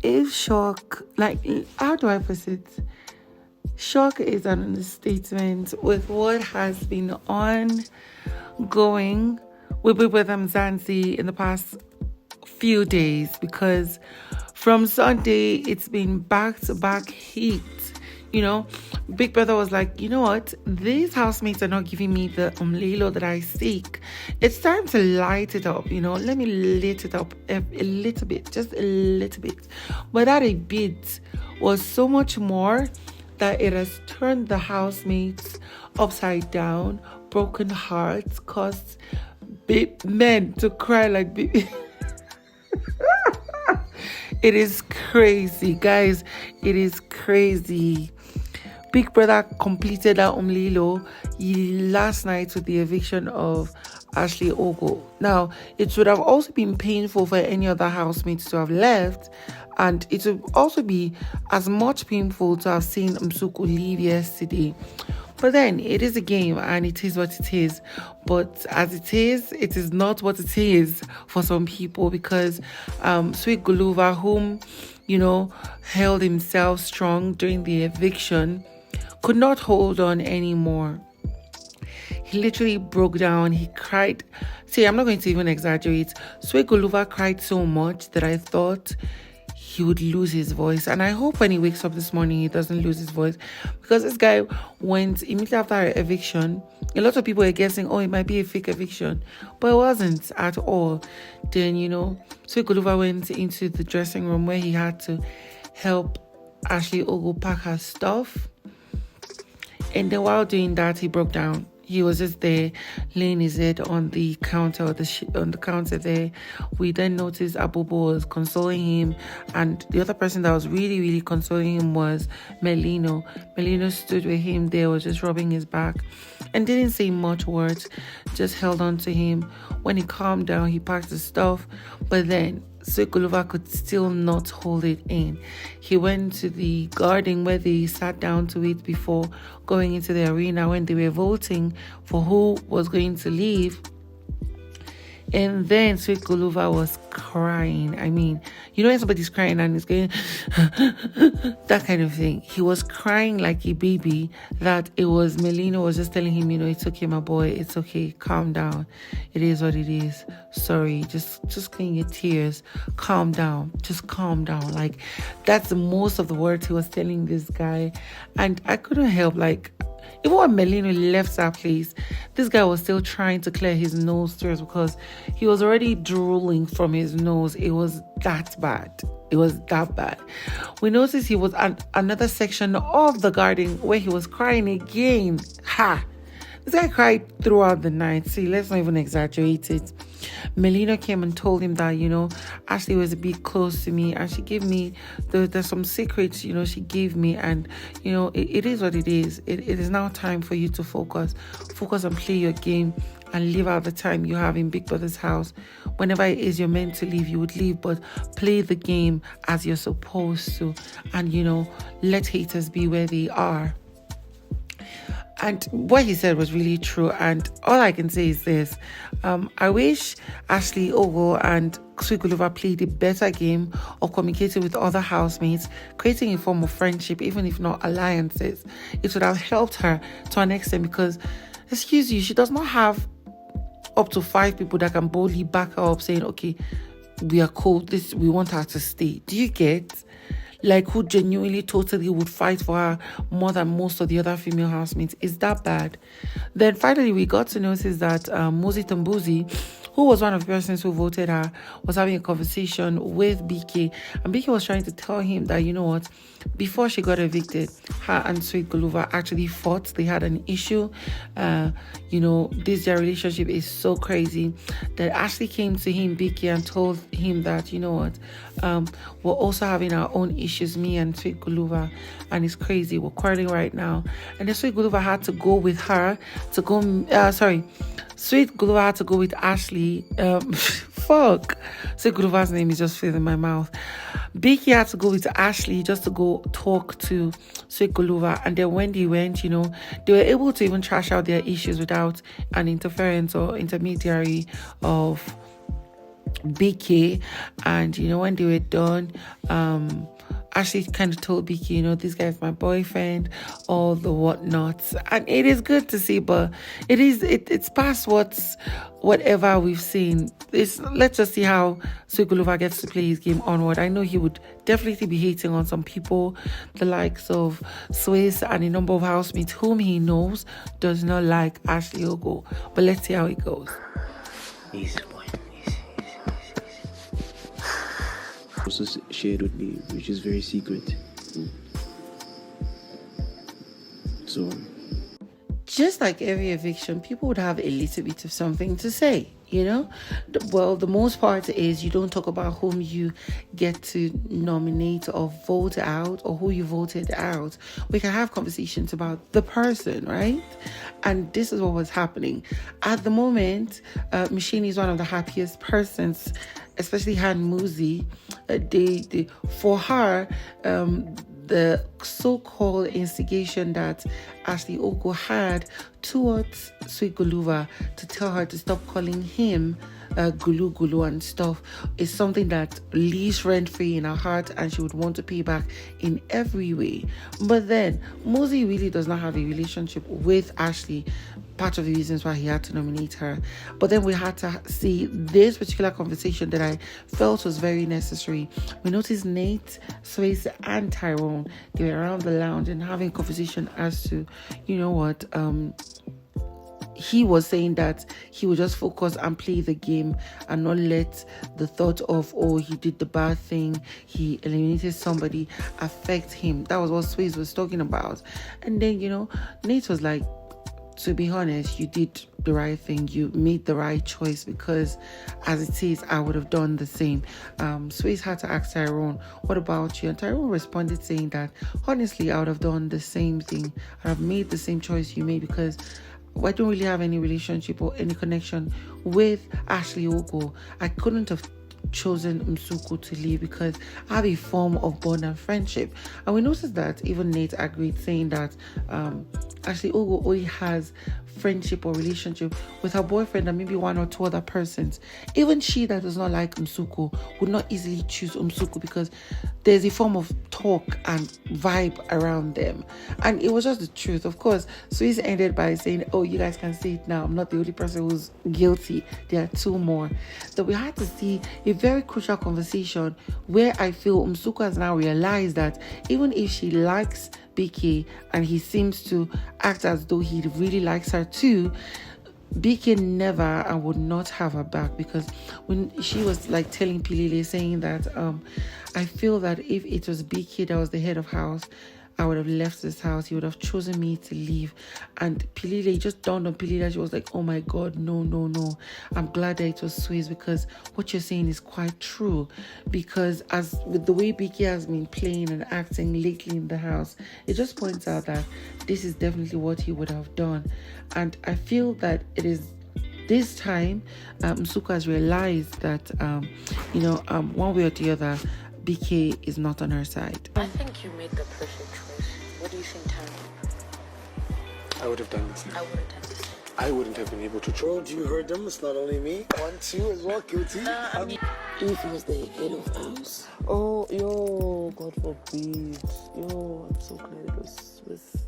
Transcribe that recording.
if shock, like, how do I put it? Shock is an understatement with what has been ongoing with Mzansi in the past few days, because from Sunday it's been back-to-back heat. Big Brother was like, you know what, these housemates are not giving me the umlilo that I seek. It's time to light it up. Let me lit it up a little bit, just a little bit. But that a bit was so much more that it has turned the housemates upside down, broken hearts, caused men to cry like baby. It is crazy, guys. It is crazy. Big Brother completed that umlilo last night with the eviction of Ashley Ogo. Now, it would have also been painful for any other housemates to have left, and it would also be as much painful to have seen Msuku leave yesterday. But then, it is a game, and it is what it is. But as it is not what it is for some people, because Sweet Guluva, whom, held himself strong during the eviction, could not hold on anymore. He literally broke down. He cried. See, I'm not going to even exaggerate. Sweet Guluva cried so much that I thought he would lose his voice. And I hope when he wakes up this morning, he doesn't lose his voice. Because this guy went immediately after our eviction. A lot of people were guessing, it might be a fake eviction. But it wasn't at all. Then, Sweet Guluva went into the dressing room where he had to help Ashley Ogo pack her stuff. And then while doing that, he broke down. He was just there, laying his head on the counter, on the counter there. We then noticed Abubo was consoling him, and the other person that was really, really consoling him was Melino. Melino stood with him there, was just rubbing his back, and didn't say much words, just held on to him. When he calmed down, he packed his stuff, but then Sweet Guluva could still not hold it in. He went to the garden where they sat down to eat before going into the arena when they were voting for who was going to leave. And then Sweet Guluva was crying. I mean, when somebody's crying and it's going that kind of thing. He was crying like a baby, that it was Melina was just telling him, it's okay, my boy, it's okay, calm down. It is what it is. Sorry, just clean your tears. Calm down. Just calm down. Like, that's the most of the words he was telling this guy. And I couldn't help, even when Melino left that place, this guy was still trying to clear his nose tears because he was already drooling from his nose. It was that bad. It was that bad. We noticed he was at another section of the garden where he was crying again. This guy cried throughout the night. See, let's not even exaggerate it. Melina came and told him that, Ashley was a bit close to me, and she gave me, there's some secrets, she gave me, and, it is what it is. It is now time for you to focus and play your game and live out the time you have in Big Brother's house. Whenever it is you're meant to leave, you would leave, but play the game as you're supposed to, and, let haters be where they are. And what he said was really true. And all I can say is this. I wish Ashley Ogo and Sweet Guluva played a better game of communicating with other housemates, creating a form of friendship, even if not alliances. It would have helped her to an extent because, excuse you, she does not have up to 5 people that can boldly back her up saying, okay, we are cool, we want her to stay. Do you get? Who genuinely, totally would fight for her more than most of the other female housemates. Is that bad? Then finally, we got to notice that Mozi Tambuzi, who was one of the persons who voted her, was having a conversation with Beekay. And Beekay was trying to tell him that, before she got evicted, her and Sweet Guluva actually fought. They had an issue. Their relationship is so crazy that Ashley came to him, Beekay, and told him that, we're also having our own issues, me and Sweet Guluva, and it's crazy. We're quarreling right now. And then Sweet Guluva had to go with her to go, Sweet Guluva had to go with Ashley. Sweet Guluva's name is just filling my mouth. Beekay had to go with Ashley just to go talk to Sweet Guluva. And then when they went, they were able to even trash out their issues without an interference or intermediary of Beekay, and when they were done, Ashley kind of told Beekay, this guy's my boyfriend, all the whatnots, and it is good to see, but it's past whatever we've seen. Let's just see how Guluva gets to play his game onward. I know he would definitely be hating on some people, the likes of Swiss and a number of housemates whom he knows does not like Ashley Ogo, but let's see how it goes. Easy boy. Also shared with me, which is very secret. So, just like every eviction, people would have a little bit of something to say, Well, the most part is you don't talk about whom you get to nominate or vote out or who you voted out. We can have conversations about the person, right? And this is what was happening. At the moment, Mshini is one of the happiest persons, especially her and Muzi. For her, the so-called instigation that Ashley Ogo had towards Sweet Guluva to tell her to stop calling him Gulu and stuff is something that lives rent-free in her heart, and she would want to pay back in every way. But then Muzi really does not have a relationship with Ashley, part of the reasons why he had to nominate her. But then we had to see this particular conversation that I felt was very necessary. We noticed Nate, Swayze, and Tyrone, they were around the lounge and having conversation as to, he was saying that he would just focus and play the game and not let the thought of, he did the bad thing, he eliminated somebody, affect him. That was what Swayze was talking about. And then, Nate was like, to be honest, you did the right thing. You made the right choice, because as it is, I would have done the same. Swayze had to ask Tyrone, what about you? And Tyrone responded saying that, honestly, I would have done the same thing. I have made the same choice you made, because I don't really have any relationship or any connection with Ashley Ogo. I couldn't have chosen Nsuku to leave because I have a form of bond and friendship. And we noticed that even Nate agreed, saying that Ashley Ogo only has friendship or relationship with her boyfriend and maybe one or two other persons. Even she that does not like Nsuku would not easily choose Nsuku, because there's a form of talk and vibe around them. And it was just the truth. Of course, Swayze ended by saying, you guys can say it now, I'm not the only person who's guilty, there are two more. So we had to see a very crucial conversation where I feel Nsuku has now realized that even if she likes Beekay and he seems to act as though he really likes her too, Beekay never and would not have her back. Because when she was like telling Pilile, saying that I feel that if it was Beekay that was the head of house, I would have left this house. He would have chosen me to leave. And Pilile, just dawned on Pilile. She was like, oh my God, no. I'm glad that it was Swayze, because what you're saying is quite true. Because as with the way Beekay has been playing and acting lately in the house, it just points out that this is definitely what he would have done. And I feel that it is this time Nsuku has realized that, one way or the other, Beekay is not on her side. I think you made the perfect choice. What do you think, Tyrone? I would have done this. I wouldn't have this. I wouldn't have been able to troll. You heard them. It's not only me. 1, 2 as well. Guilty. If was the head of house. Oh, yo, God forbid. Yo, I'm so glad it was with